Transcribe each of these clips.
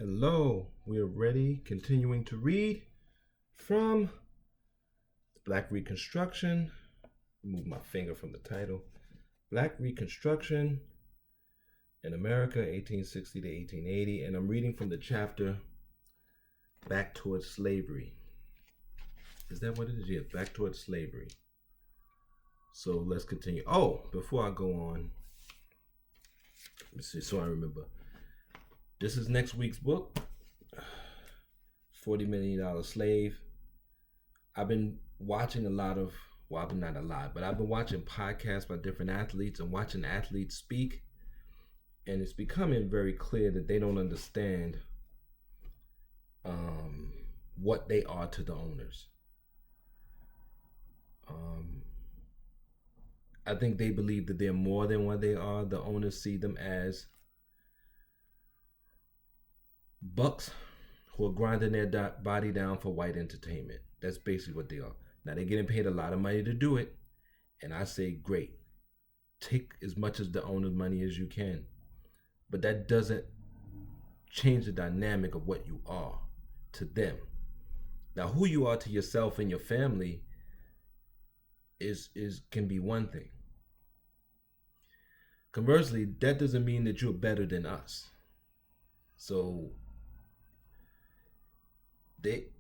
Hello, we're ready, continuing to read from Black Reconstruction. Move my finger from the title. Black Reconstruction in America, 1860 to 1880. And I'm reading from the chapter Back Towards Slavery. Is that what it is? Yeah, Back Towards Slavery. So let's continue. Oh, before I go on, let me see, so I remember. This is next week's book, $40 Million Slave. I've been watching a lot of, well, not a lot, but I've been watching podcasts by different athletes and watching athletes speak. And it's becoming very clear that they don't understand what they are to the owners. I think they believe that they're more than what they are. The owners see them as bucks who are grinding their body down for white entertainment. That's basically what they are. Now, they're getting paid a lot of money to do it. And I say, great. Take as much of the owner's money as you can. But that doesn't change the dynamic of what you are to them. Now, who you are to yourself and your family is can be one thing. Conversely, that doesn't mean that you're better than us. So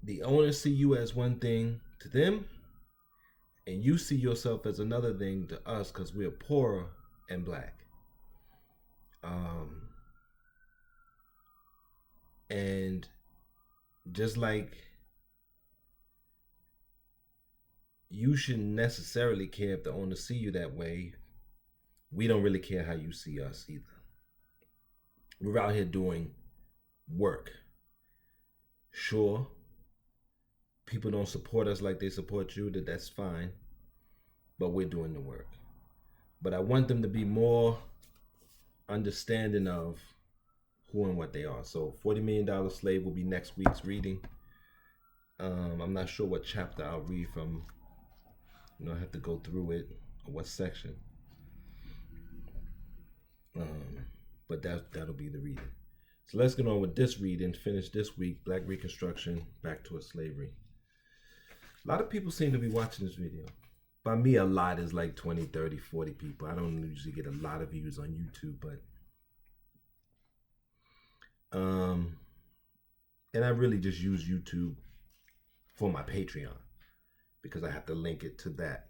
the owners see you as one thing to them, and you see yourself as another thing to us because we're poor and black. And just like you shouldn't necessarily care if the owners see you that way, we don't really care how you see us either. We're out here doing work. Sure, people don't support us like they support you, that's fine, but we're doing the work. But I want them to be more understanding of who and what they are. So $40 Million Slave will be next week's reading. I'm not sure what chapter I'll read from. I have to go through it, or what section. But that'll be the reading. So let's get on with this reading. Finish this week, Black Reconstruction, Back Towards Slavery. A lot of people seem to be watching this video. By me, a lot is like 20, 30, 40 people. I don't usually get a lot of views on YouTube, but and I really just use YouTube for my Patreon because I have to link it to that.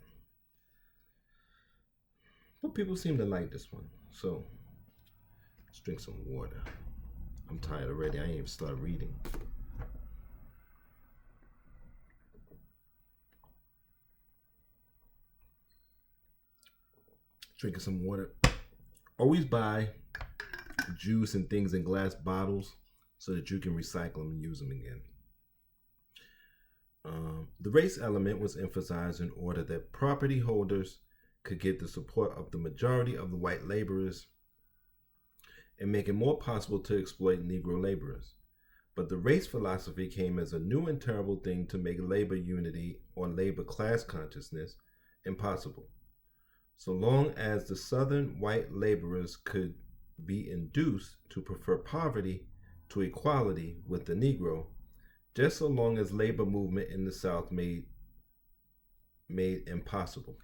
But people seem to like this one. So let's drink some water. I'm tired already. I ain't even started reading. Drinking some water. Always buy juice and things in glass bottles so that you can recycle them and use them again. The race element was emphasized in order that property holders could get the support of the majority of the white laborers and make it more possible to exploit Negro laborers. But the race philosophy came as a new and terrible thing to make labor unity or labor class consciousness impossible. So long as the Southern white laborers could be induced to prefer poverty to equality with the Negro, just so long as labor movement in the South made impossible.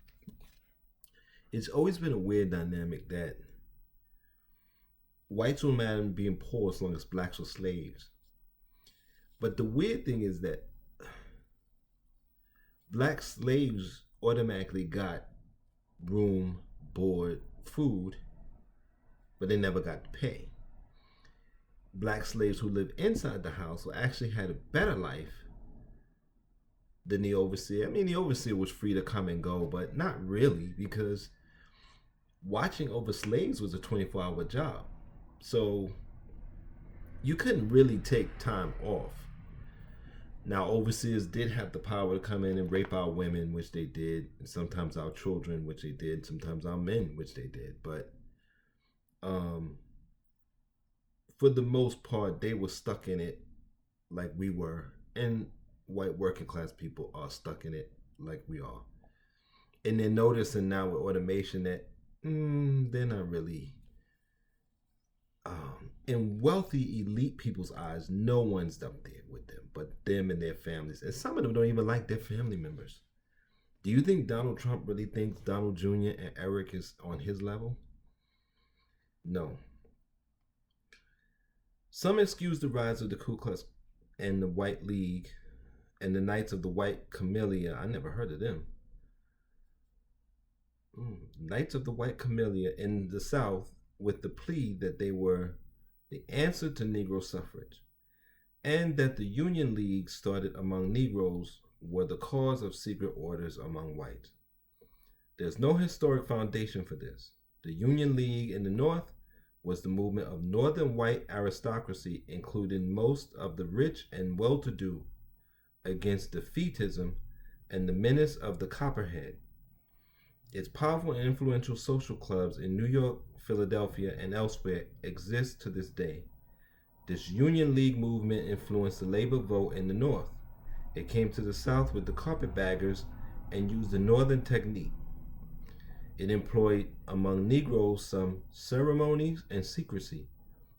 It's always been a weird dynamic that whites will matter being poor as long as blacks were slaves. But the weird thing is that black slaves automatically got room, board, food, but they never got to pay. Black slaves who lived inside the house actually had a better life than the overseer. I mean, the overseer was free to come and go, but not really, because watching over slaves was a 24-hour job. So you couldn't really take time off. Now, overseers did have the power to come in and rape our women, which they did, and sometimes our children, which they did, sometimes our men, which they did. But for the most part, they were stuck in it like we were, and white working class people are stuck in it like we are. And they're noticing now with automation that they're not really in wealthy elite people's eyes, no one's up there with them but them and their families. And some of them don't even like their family members. Do you think Donald Trump really thinks Donald Jr. and Eric is on his level? No. Some excuse the rise of the Ku Klux and the White League and the Knights of the White Camellia. I never heard of them. Knights of the White Camellia in the South with the plea that they were the answer to Negro suffrage and that the Union League started among Negroes were the cause of secret orders among whites. There's no historic foundation for this. The Union League in the North was the movement of Northern white aristocracy, including most of the rich and well-to-do, against defeatism and the menace of the Copperhead. Its powerful and influential social clubs in New York, Philadelphia, and elsewhere exist to this day. This Union League movement influenced the labor vote in the North. It came to the South with the carpetbaggers and used the Northern technique. It employed among Negroes some ceremonies and secrecy,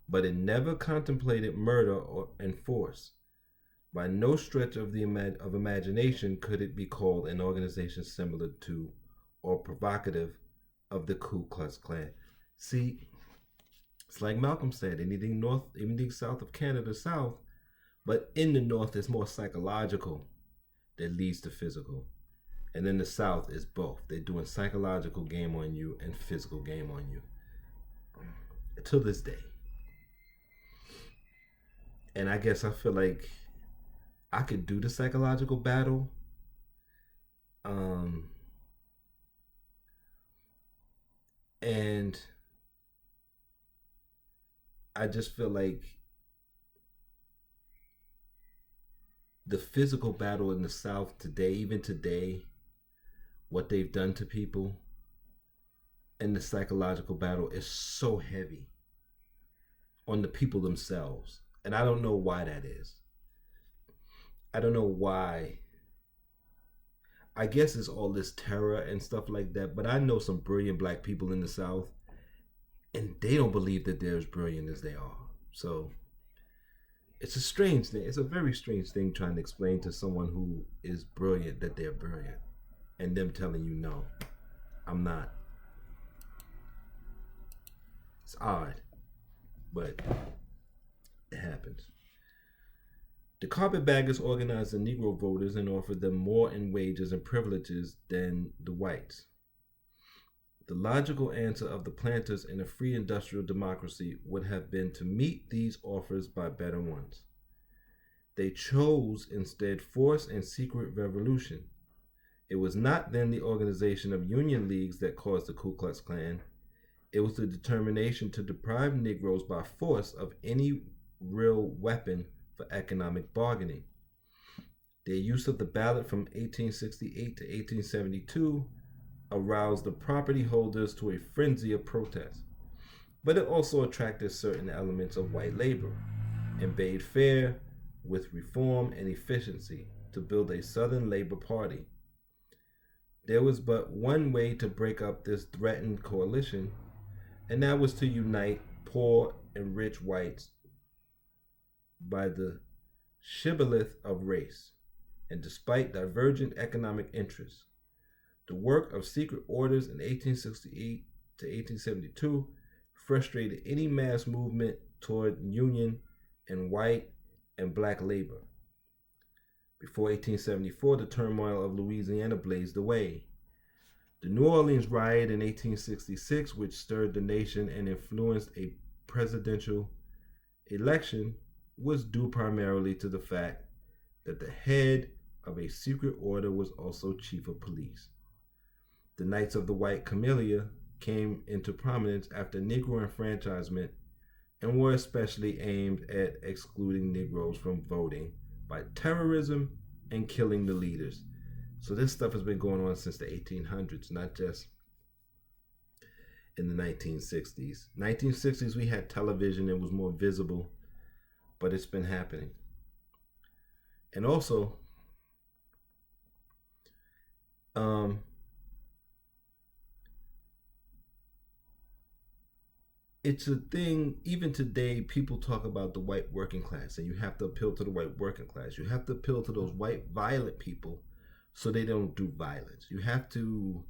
but it never contemplated murder and force. By no stretch of imagination could it be called an organization similar to or provocative of the Ku Klux Klan. See, it's like Malcolm said, anything south of Canada, south, but in the North it's more psychological that leads to physical. And then the South is both. They're doing psychological game on you and physical game on you. To this day. And I guess I feel like I could do the psychological battle. And I just feel like the physical battle in the South today, even today, what they've done to people, and the psychological battle is so heavy on the people themselves. And I don't know why that is. I don't know why. I guess it's all this terror and stuff like that, but I know some brilliant black people in the South, and they don't believe that they're as brilliant as they are. So it's a strange thing. It's a very strange thing trying to explain to someone who is brilliant that they're brilliant, and them telling you, no, I'm not. It's odd, but it happens. The carpetbaggers organized the Negro voters and offered them more in wages and privileges than the whites. The logical answer of the planters in a free industrial democracy would have been to meet these offers by better ones. They chose instead force and secret revolution. It was not then the organization of union leagues that caused the Ku Klux Klan. It was the determination to deprive Negroes by force of any real weapon for economic bargaining. Their use of the ballot from 1868 to 1872 aroused the property holders to a frenzy of protest, but it also attracted certain elements of white labor and bade fair with reform and efficiency to build a Southern Labor Party. There was but one way to break up this threatened coalition, and that was to unite poor and rich whites by the shibboleth of race. And despite divergent economic interests, the work of secret orders in 1868 to 1872 frustrated any mass movement toward union and white and black labor. Before 1874, the turmoil of Louisiana blazed the way. The New Orleans riot in 1866, which stirred the nation and influenced a presidential election, was due primarily to the fact that the head of a secret order was also chief of police. The Knights of the White Camellia came into prominence after Negro enfranchisement and were especially aimed at excluding Negroes from voting by terrorism and killing the leaders. So this stuff has been going on since the 1800s, not just in the 1960s. 1960s, we had television, it was more visible, but it's been happening. And also, it's a thing. Even today, people talk about the white working class, and you have to appeal to the white working class. You have to appeal to those white violent people so they don't do violence. You have to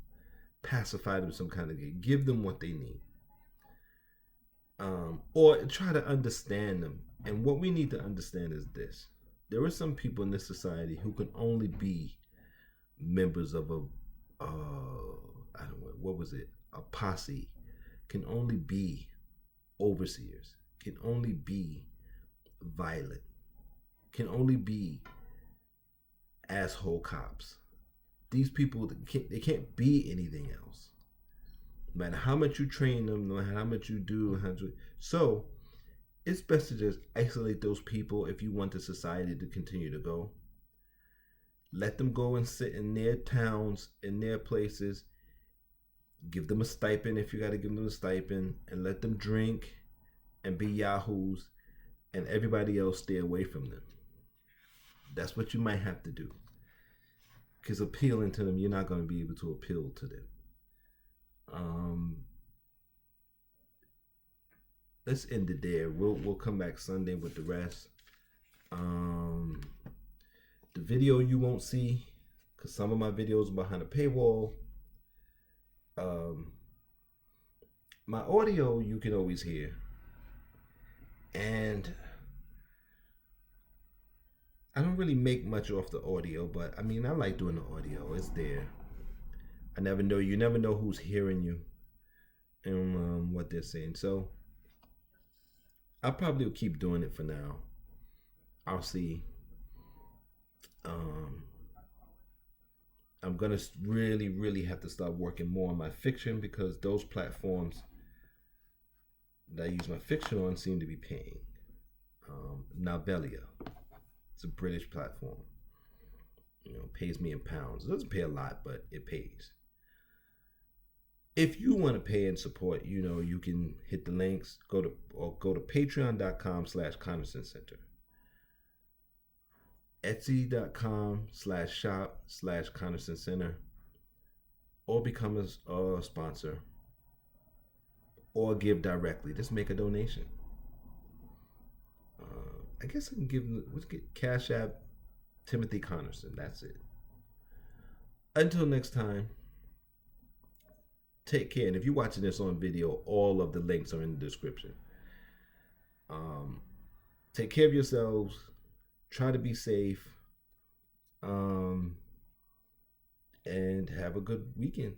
pacify them some kind of way, give them what they need, or try to understand them. And what we need to understand is this: there are some people in this society who can only be members of a, I don't know, what was it, a posse, can only be overseers, can only be violent, can only be asshole cops. These people, they can't be anything else. No matter how much you train them, no matter how much you do, so it's best to just isolate those people if you want the society to continue to go. Let them go and sit in their towns, in their places. Give them a stipend if you got to give them a stipend, and let them drink and be yahoos, and everybody else stay away from them. That's what you might have to do. Because appealing to them, you're not going to be able to appeal to them. Let's end it there. We'll come back Sunday with the rest. The video you won't see, because some of my videos are behind a paywall. My audio you can always hear, and I don't really make much off the audio, but I mean, I like doing the audio. It's there. You never know who's hearing you and what they're saying. So I probably will keep doing it for now. I'll see. I'm gonna really, really have to start working more on my fiction, because those platforms that I use my fiction on seem to be paying. Novelia, it's a British platform. Pays me in pounds. It doesn't pay a lot, but it pays. If you want to pay and support, you can hit the links. Go to patreon.com/Connerson Center. Etsy.com/shop/Connerson Center, or become a sponsor, or give directly. Just make a donation. I guess I can let's get Cash App Timothy Connerson. That's it. Until next time, take care. And if you're watching this on video, all of the links are in the description. Take care of yourselves. Try to be safe. And have a good weekend.